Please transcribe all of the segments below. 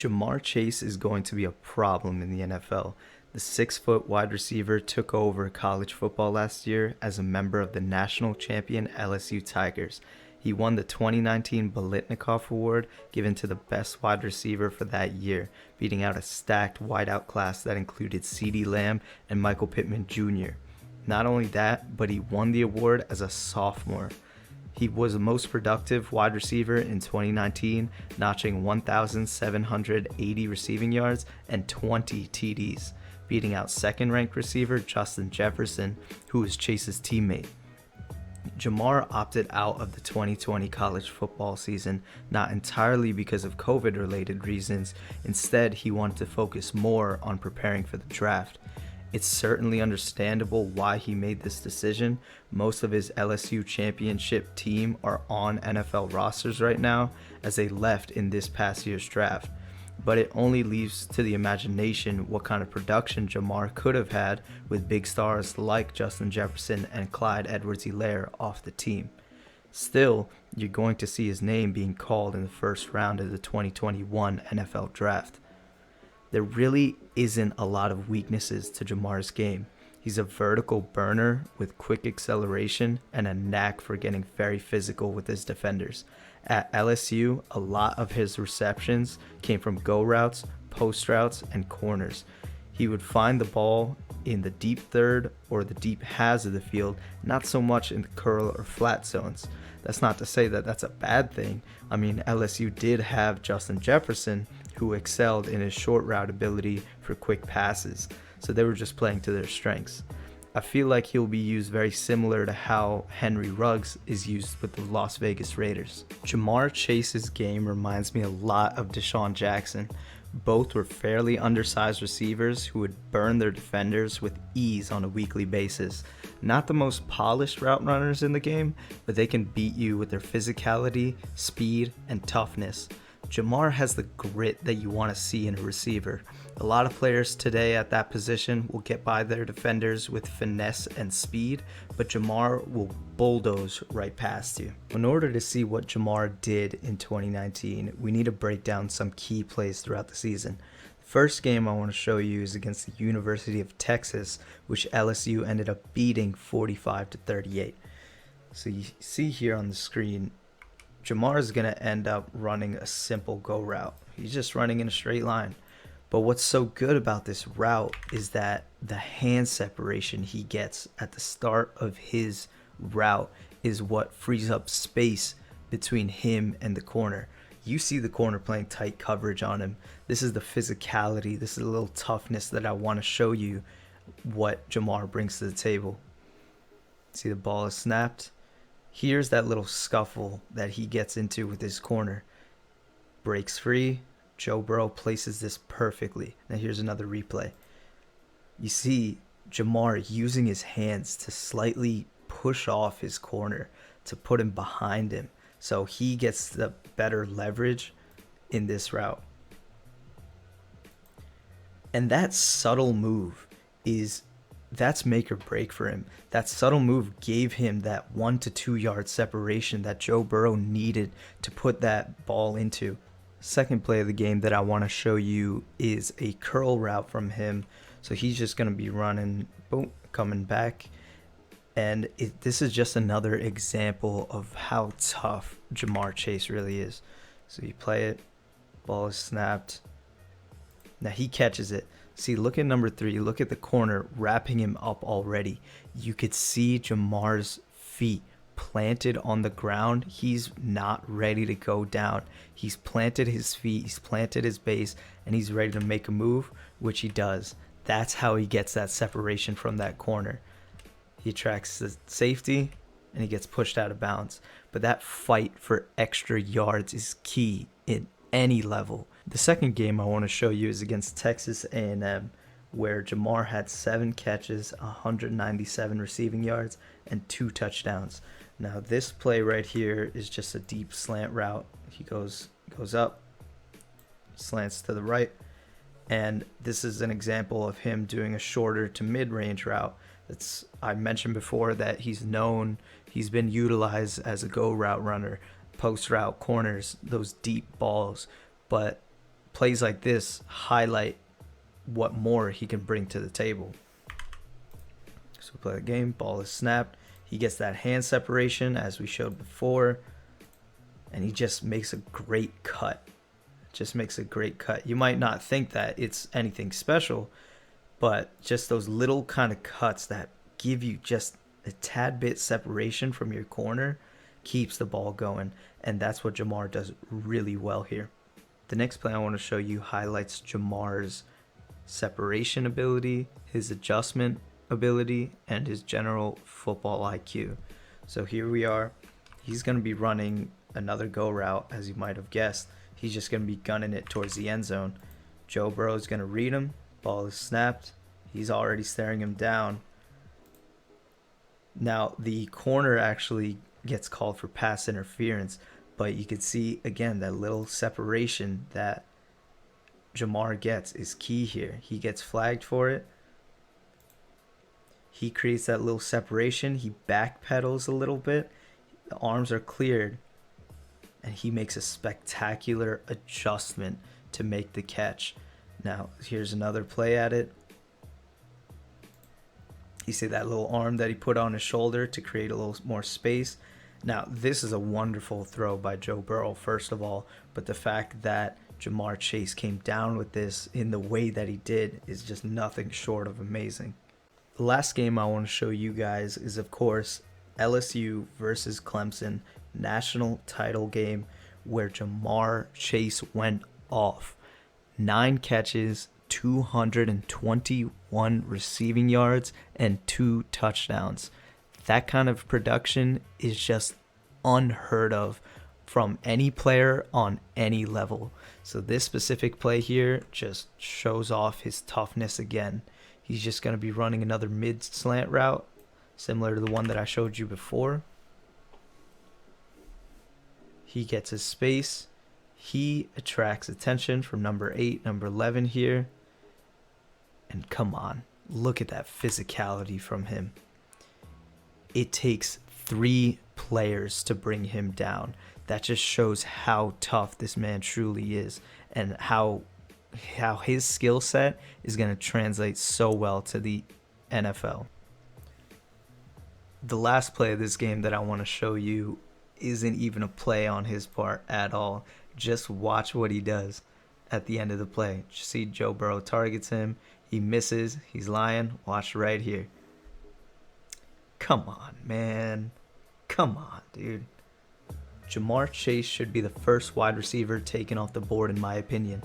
Jamar Chase is going to be a problem in the NFL. The 6-foot wide receiver took over college football last year as a member of the national champion LSU Tigers. He won the 2019 Bolitnikoff Award given to the best wide receiver for that year, beating out a stacked wideout class that included CeeDee Lamb and Michael Pittman Jr. Not only that, but he won the award as a sophomore. He was the most productive wide receiver in 2019, notching 1,780 receiving yards and 20 TDs, beating out second-ranked receiver Justin Jefferson, who was Chase's teammate. Jamar opted out of the 2020 college football season, not entirely because of COVID-related reasons. Instead, he wanted to focus more on preparing for the draft. It's certainly understandable why he made this decision. Most of his LSU championship team are on NFL rosters right now, as they left in this past year's draft. But it only leaves to the imagination what kind of production Jamar could have had with big stars like Justin Jefferson and Clyde Edwards-Helaire off the team. Still, you're going to see his name being called in the first round of the 2021 NFL Draft. There really isn't a lot of weaknesses to Jamar's game. He's a vertical burner with quick acceleration and a knack for getting very physical with his defenders. At LSU, a lot of his receptions came from go routes, post routes, and corners. He would find the ball in the deep third or the deep halves of the field, not so much in the curl or flat zones. That's not to say that that's a bad thing. I mean, LSU did have Justin Jefferson, who excelled in his short route ability for quick passes, so they were just playing to their strengths. I feel like he'll be used very similar to how Henry Ruggs is used with the Las Vegas Raiders. Jamar Chase's game reminds me a lot of DeSean Jackson. Both were fairly undersized receivers who would burn their defenders with ease on a weekly basis. Not the most polished route runners in the game, but they can beat you with their physicality, speed, and toughness. Jamar has the grit that you want to see in a receiver. A lot of players today at that position will get by their defenders with finesse and speed, but Jamar will bulldoze right past you. In order to see what Jamar did in 2019, we need to break down some key plays throughout the season. The first game I want to show you is against the University of Texas, which LSU ended up beating 45-38. So you see here on the screen, Jamar is going to end up running a simple go route. He's just running in a straight line. But what's so good about this route is that the hand separation he gets at the start of his route is what frees up space between him and the corner. You see the corner playing tight coverage on him. This is the physicality. This is a little toughness that I want to show you what Jamar brings to the table. See, the ball is snapped. Here's that little scuffle that he gets into with his corner. Breaks free. Joe Burrow places this perfectly. Now here's another replay. You see Jamar using his hands to slightly push off his corner to put him behind him, so he gets the better leverage in this route. And that subtle move that's make or break for him. That subtle move gave him that 1 to 2 yard separation that Joe Burrow needed to put that ball into. Second play of the game that I want to show you is a curl route from him. So he's just going to be running, boom, coming back. And this is just another example of how tough Jamar Chase really is. So you play it, ball is snapped. Now he catches it. See, look at number 3. Look at the corner wrapping him up already. You could see Jamar's feet planted on the ground. He's not ready to go down. He's planted his feet, he's planted his base, and he's ready to make a move, which he does. That's how he gets that separation from that corner. He attracts the safety, and he gets pushed out of bounds. But that fight for extra yards is key in any level. The second game I want to show you is against Texas A&M, where Jamar had 7 catches, 197 receiving yards, and 2 touchdowns. Now this play right here is just a deep slant route. He goes up, slants to the right, and this is an example of him doing a shorter to mid-range route. I mentioned before that he's been utilized as a go route runner, post route, corners, those deep balls. But plays like this highlight what more he can bring to the table. So we play the game, ball is snapped. He gets that hand separation as we showed before, and he just makes a great cut. Just makes a great cut. You might not think that it's anything special, but just those little kind of cuts that give you just a tad bit separation from your corner keeps the ball going, and that's what Jamar does really well here. The next play I want to show you highlights Jamar's separation ability, his adjustment ability, and his general football IQ. So here we are. He's going to be running another go route, as you might have guessed. He's just going to be gunning it towards the end zone. Joe Burrow is going to read him. Ball is snapped. He's already staring him down. Now, the corner actually gets called for pass interference, but you can see, again, that little separation that Jamar gets is key here. He gets flagged for it. He creates that little separation. He backpedals a little bit. The arms are cleared, and he makes a spectacular adjustment to make the catch. Now, here's another play at it. You see that little arm that he put on his shoulder to create a little more space. Now, this is a wonderful throw by Joe Burrow, first of all, but the fact that Jamar Chase came down with this in the way that he did is just nothing short of amazing. The last game I want to show you guys is, of course, LSU versus Clemson, national title game, where Jamar Chase went off. 9 catches, 221 receiving yards, and 2 touchdowns. That kind of production is just unheard of from any player on any level. So this specific play here just shows off his toughness again. He's just going to be running another mid slant route, similar to the one that I showed you before. He gets his space. He attracts attention from number 8, number 11 here. And come on, look at that physicality from him. It takes 3 players to bring him down. That just shows how tough this man truly is, and how his skill set is going to translate so well to the NFL. The last play of this game that I want to show you isn't even a play on his part at all. Just watch what he does at the end of the play. Just see Joe Burrow targets him. He misses. He's lying. Watch right here. Come on, man. Come on, dude. Jamar Chase should be the first wide receiver taken off the board in my opinion.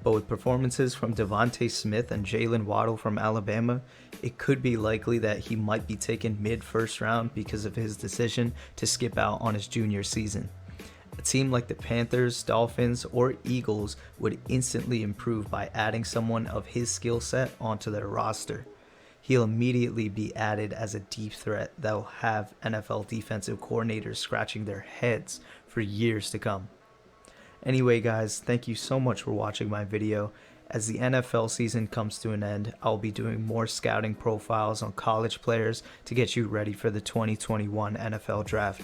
But with performances from Devontae Smith and Jalen Waddle from Alabama, it could be likely that he might be taken mid-first round because of his decision to skip out on his junior season. A team like the Panthers, Dolphins, or Eagles would instantly improve by adding someone of his skill set onto their roster. He'll immediately be added as a deep threat that will have NFL defensive coordinators scratching their heads for years to come. Anyway guys, thank you so much for watching my video. As the NFL season comes to an end, I'll be doing more scouting profiles on college players to get you ready for the 2021 NFL Draft.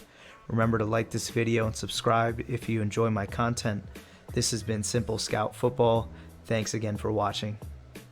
Remember to like this video and subscribe if you enjoy my content. This has been Simple Scout Football. Thanks again for watching.